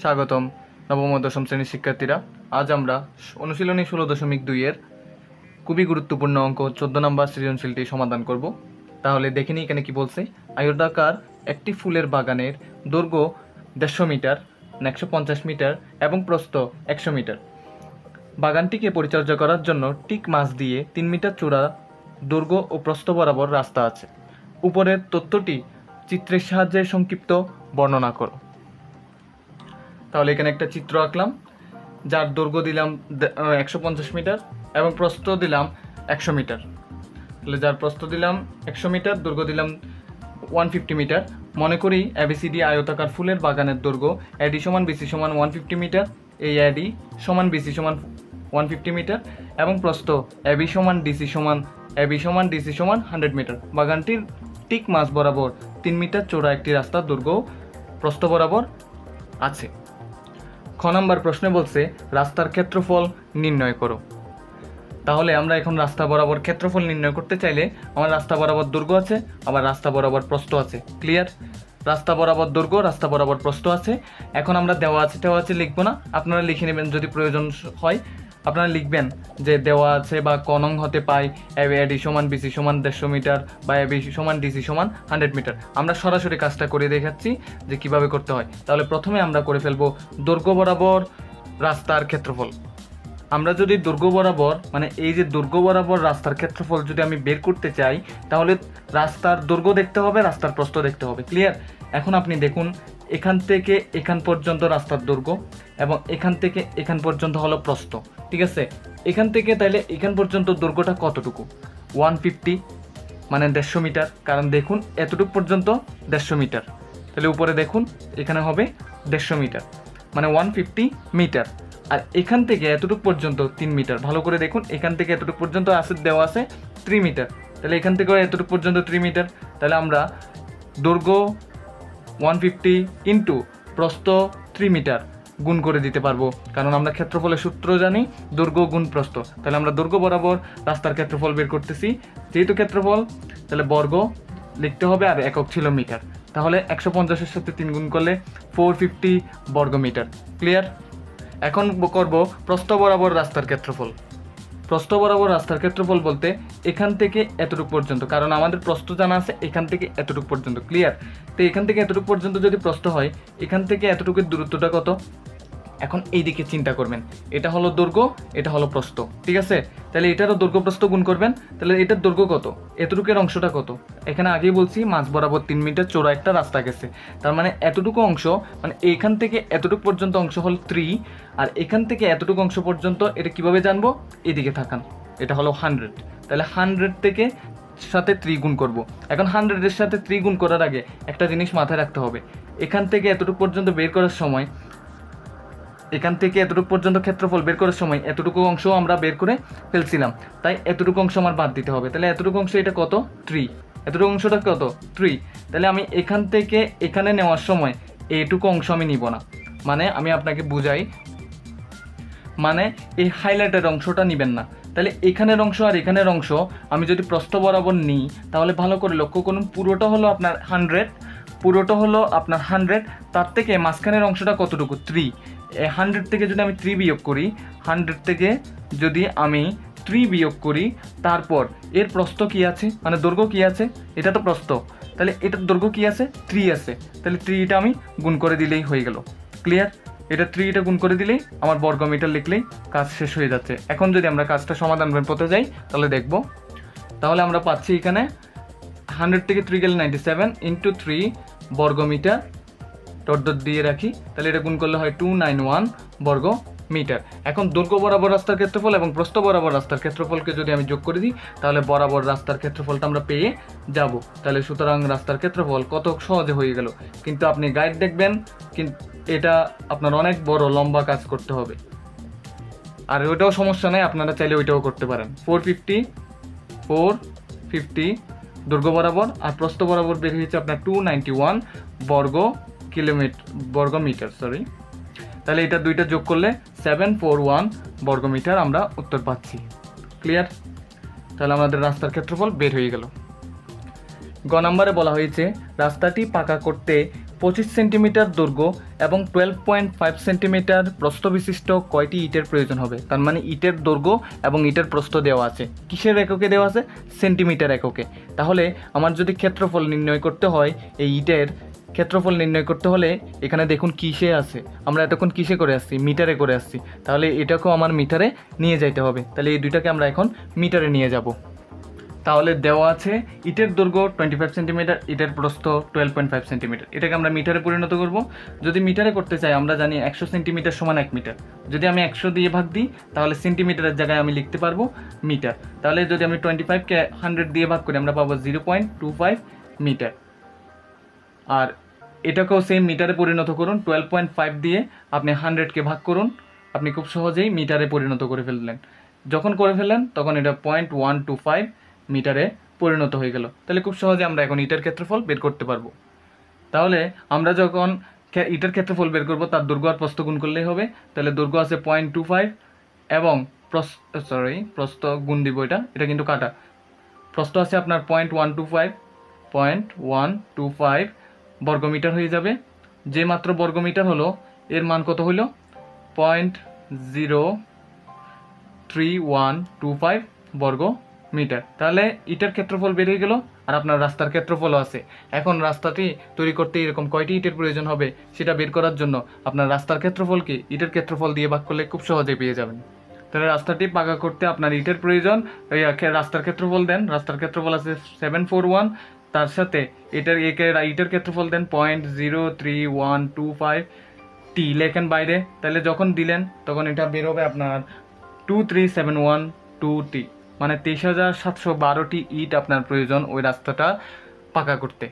স্বাগতম নবম ও দশম শ্রেণীর শিক্ষার্থীরা। আজ আমরা অনুশীলনী 16.2 খুবই গুরুত্বপূর্ণ অঙ্ক 14 নম্বর সৃজনশীলটি সমাধান করব। তাহলে দেখে নিই এখানে কি বলছে। আয়তাকার একটি ফুলের বাগানের দৈর্ঘ্য 150 মিটার, 150 মিটার এবং প্রস্থ 100 মিটার। বাগানটিকে পরিচর্যা করার জন্য ঠিক মাঝ দিয়ে 3 মিটার চওড়া দৈর্ঘ্য ও প্রস্থ বরাবর রাস্তা আছে। উপরের তথ্যটি চিত্রের সাহায্যে সংক্ষিপ্ত বর্ণনা করো। তাহলে এখানে একটা চিত্র আঁকলাম, যার দৈর্ঘ্য দিলাম 150 মিটার এবং প্রস্থ দিলাম 100 মিটার। তাহলে যার প্রস্থ দিলাম 100 মিটার, দৈর্ঘ্য দিলাম 150 মিটার। মনে করি এবিসিডি আয়তাকার ফুলের বাগানের দৈর্ঘ্য এডি সমান বিসি সমান 150 মিটার, এই এডি সমান বিসি সমান 150 মিটার এবং প্রস্থ এবি সমান ডিসি সমান 100 মিটার। বাগানটির ঠিক মাঝ বরাবর 3 মিটার চওড়া একটি রাস্তার দৈর্ঘ্য প্রস্থ বরাবর আছে। খ নম্বর প্রশ্নে বলছে রাস্তার ক্ষেত্রফল নির্ণয় করো। তাহলে আমরা এখন রাস্তা বরাবর ক্ষেত্রফল নির্ণয় করতে চাইলে আমার রাস্তা বরাবর দৈর্ঘ্য আছে, আবার রাস্তা বরাবর প্রস্থ আছে। ক্লিয়ার? রাস্তা বরাবর দৈর্ঘ্য, রাস্তা বরাবর প্রস্থ আছে। এখন আমরা দেওয়া আছে লিখবো না, আপনারা লিখে নেবেন যদি প্রয়োজন হয়। আপনারা লিখবেন যে দেওয়া আছে বা ক নং হতে পাই এডি সমান বিসি সমান 150 মিটার বা এবি সমান ডিসি সমান 100 মিটার। আমরা সরাসরি কাজটা করে দেখাচ্ছি যে কিভাবে করতে হয়। তাহলে প্রথমে আমরা করে ফেলবো দৈর্ঘ্য বরাবর রাস্তার ক্ষেত্রফল। আমরা যদি দৈর্ঘ্য বরাবর মানে এই যে দৈর্ঘ্য বরাবর রাস্তার ক্ষেত্রফল যদি আমি বের করতে চাই, তাহলে রাস্তার দৈর্ঘ্য দেখতে হবে, রাস্তার প্রস্থ দেখতে হবে। ক্লিয়ার? এখন আপনি দেখুন, এখান থেকে এখান পর্যন্ত রাস্তার দৈর্ঘ্য এবং এখান থেকে এখান পর্যন্ত হলো প্রস্থ। ঠিক আছে? এখান থেকে তাহলে এখান পর্যন্ত দৈর্ঘ্যটা কতটুকু? 150 মানে 150 মিটার। কারণ দেখুন এতটুকু পর্যন্ত 150 মিটার। তাহলে উপরে দেখুন এখানে হবে 150 মিটার মানে 150 মিটার। আর এখান থেকে এতটুকু পর্যন্ত 3 মিটার। ভালো করে দেখুন, এখান থেকে এতটুকু পর্যন্ত দেওয়া আছে 3 মিটার। তাহলে এখান থেকেও এতটুকু পর্যন্ত 3 মিটার। তাহলে আমরা দৈর্ঘ্য 150 ইন্টু প্রস্থ 3 মিটার গুণ করে দিতে পারবো, কারণ আমরা ক্ষেত্রফলের সূত্র জানি, দৈর্ঘ্য গুণ প্রস্থ। তাহলে আমরা দৈর্ঘ্য বরাবর রাস্তার ক্ষেত্রফল বের করতেছি। যেহেতু ক্ষেত্রফল, তাহলে বর্গ লিখতে হবে আর একক ছিল মিটার। তাহলে 150-এর সাথে 3 গুণ করলে 450 বর্গ মিটার। ক্লিয়ার? এখন করব প্রস্থ বরাবর রাস্তার ক্ষেত্রফল। প্রস্থ বরাবর রাস্তার ক্ষেত্রফল বলতে এখান থেকে এতটুকু পর্যন্ত, কারণ আমাদের প্রস্থ জানা আছে এখান থেকে এতটুকু পর্যন্ত। ক্লিয়ার? তো এখান থেকে এতটুকু পর্যন্ত যদি প্রস্থ হয়, এখান থেকে এতটুকুর দূরত্বটা কত? এখন এই দিকে চিন্তা করবেন, এটা হলো দৈর্ঘ্য, এটা হলো প্রস্থ। ঠিক আছে? তাহলে এটারও দৈর্ঘ্য প্রস্থ গুণ করবেন। তাহলে এটার দৈর্ঘ্য কত? এতটুকুর অংশটা কত? এখানে আগেই বলছি মাঝ বরাবর 3 মিটার চওড়া একটা রাস্তা গেছে। তার মানে এতটুকু অংশ, মানে এইখান থেকে এতটুকু পর্যন্ত অংশ হল 3, আর এখান থেকে এতটুকু অংশ পর্যন্ত এটা কিভাবে জানবো? এদিকে থাকান, এটা হলো 100। তাহলে 100 থেকে সাথে 3 গুণ করব। এখন 100-এর সাথে 3 গুণ করার আগে একটা জিনিস মাথায় রাখতে হবে, এখান থেকে এতটুকু পর্যন্ত বের করার সময়, এখান থেকে এতটুকু পর্যন্ত ক্ষেত্রফল বের করার সময় এতটুকু অংশ আমরা বের করে ফেলছিলাম, তাই এতটুকু অংশ আমার বাদ দিতে হবে। তাহলে এতটুকু অংশ এটা কত? 3। এতটুকু অংশটা কত? 3। তাহলে আমি এখান থেকে এখানে নেওয়ার সময় এইটুকু অংশ আমি নিব না। মানে আমি আপনাকে বুঝাই, মানে এই হাইলাইটের অংশটা নেবেন না। তাহলে এখানের অংশ আর এখানের অংশ আমি যদি প্রস্থ বরাবর নিই, তাহলে ভালো করে লক্ষ্য করুন, পুরোটা হলো আপনার 100, তার থেকে মাঝখানের অংশটা কতটুকু? 3। 100 থেকে যদি আমি 3 বিয়োগ করি, 100 থেকে যদি আমি 3 বিয়োগ করি, তারপর এর প্রস্থ কি আছে, মানে দৈর্ঘ্য কি আছে? এটা তো প্রস্থ, তাহলে এটার দৈর্ঘ্য কি আছে? 3 আছে। তাহলে 3টা আমি গুণ করে দিলেই হয়ে গেল। ক্লিয়ার? এটা 3টা গুণ করে দিলেই আমার বর্গ মিটার লিখলেই কাজ শেষ হয়ে যাচ্ছে। এখন যদি আমরা কাজটা সমাধান করতে যাই, তাহলে দেখব, তাহলে আমরা পাচ্ছি এখানে 100 থেকে 3 গেলে 97 ইন্টু 3 বর্গ মিটার, ডট দিয়ে রাখি। তাহলে এটা গুণ করলে হয় 291 বর্গ মিটার। এখন দৈর্ঘ্য বরাবর রাস্তার ক্ষেত্রফল এবং প্রস্থ বরাবর রাস্তার ক্ষেত্রফলকে যদি আমি যোগ করে দিই, তাহলে বরাবর রাস্তার ক্ষেত্রফলটা আমরা পেয়ে যাব। তাহলে সুতরাং রাস্তার ক্ষেত্রফল কত সহজে হয়ে গেল। কিন্তু আপনি গাইড দেখবেন, কিন্তু এটা আপনার অনেক বড় লম্বা কাজ করতে হবে। আর ওইটাও সমস্যা নেই, আপনারা চাইলে ওইটাও করতে পারেন। 450 দৈর্ঘ্য বরাবর আর প্রস্থ বরাবর বের হয়েছে আপনার 291 বর্গ মিটার। তাহলে এটা দুইটা যোগ করলে 741 বর্গ মিটার আমরা উত্তর পাচ্ছি। ক্লিয়ার? তাহলে আমাদের রাস্তার ক্ষেত্রফল বের হয়ে গেল। গ নম্বরে বলা হয়েছে রাস্তাটি পাকা করতে 25 সেন্টিমিটার দৈর্ঘ্য এবং 12.5 সেন্টিমিটার প্রস্থ বিশিষ্ট কয়টি ইটের প্রয়োজন হবে? তার মানে ইটের দৈর্ঘ্য এবং ইটের প্রস্থ দেওয়া আছে, কিসের এককে দেওয়া আছে? সেন্টিমিটার এককে। তাহলে আমার যদি ক্ষেত্রফল নির্ণয় করতে হয়, এই ইটের ক্ষেত্রফল নির্ণয় করতে হলে এখানে দেখুন কিসে আছে, আমরা এতক্ষণ কিসে করে আসছি? মিটারে করে আসছি। তাহলে এটাকেও আমার মিটারে নিয়ে যাইতে হবে। তাহলে এই দুইটাকে আমরা এখন মিটারে নিয়ে যাব। তাহলে দেওয়া আছে ইটের দৈর্ঘ্য 25 সেন্টিমিটার, ইটের প্রস্থ 12.5 সেন্টিমিটার। এটাকে আমরা মিটারে পরিণত করব। যদি মিটারে করতে চাই, আমরা জানি 100 সেন্টিমিটার সমান 1 মিটার। যদি আমি 100 দিয়ে ভাগ দিই, তাহলে সেন্টিমিটারের জায়গায় আমি লিখতে পারবো মিটার। তাহলে যদি আমি 25কে 100 দিয়ে ভাগ করি, আমরা পাবো 0.25 মিটার। আর এটাকেও সেম মিটারে পরিণত করুন। 12.5 দিয়ে আপনি 100কে ভাগ করুন, আপনি খুব সহজেই মিটারে পরিণত করে ফেললেন। যখন করে ফেললেন তখন এটা 0.125 মিটারে পরিণত হয়ে গেল। তাহলে খুব সহজে আমরা এখন ইটের ক্ষেত্রফল বের করতে পারবো। তাহলে আমরা যখন ইটের ক্ষেত্রফল বের করব, তার দৈর্ঘ্য আর প্রস্থ গুণ করলেই হবে। তাহলে দৈর্ঘ্য আছে 0.25 এবং প্রস্থ গুণ দিব, এটা কিন্তু কাটা। প্রস্থ আছে আপনার 0.125 বর্গমিটার হয়ে যাবে। যে মাত্র বর্গমিটার হলো, এর মান কত হইল? 0.03125 বর্গ মিটার। তাহলে ইটের ক্ষেত্রফল বের হয়ে গেল, আর আপনার রাস্তার ক্ষেত্রফলও আছে। এখন রাস্তাটি তৈরি করতে এরকম কয়টি ইটের প্রয়োজন হবে সেটা বের করার জন্য আপনার রাস্তার ক্ষেত্রফলকে ইটের ক্ষেত্রফল দিয়ে ভাগ করলে খুব সহজে পেয়ে যাবেন। তাহলে রাস্তাটি পাকা করতে আপনার ইটের প্রয়োজন, রাস্তার ক্ষেত্রফল দেন। রাস্তার ক্ষেত্রফল আছে 741, তার সাথে ইটের ক্ষেত্রফল দেন 0.03125 টি লেখেন বাইরে। তাহলে যখন দিলেন তখন এটা বের হবে আপনার 23712 টি, মানে 23,712টি ইট আপনার প্রয়োজন ওই রাস্তাটা পাকা করতে।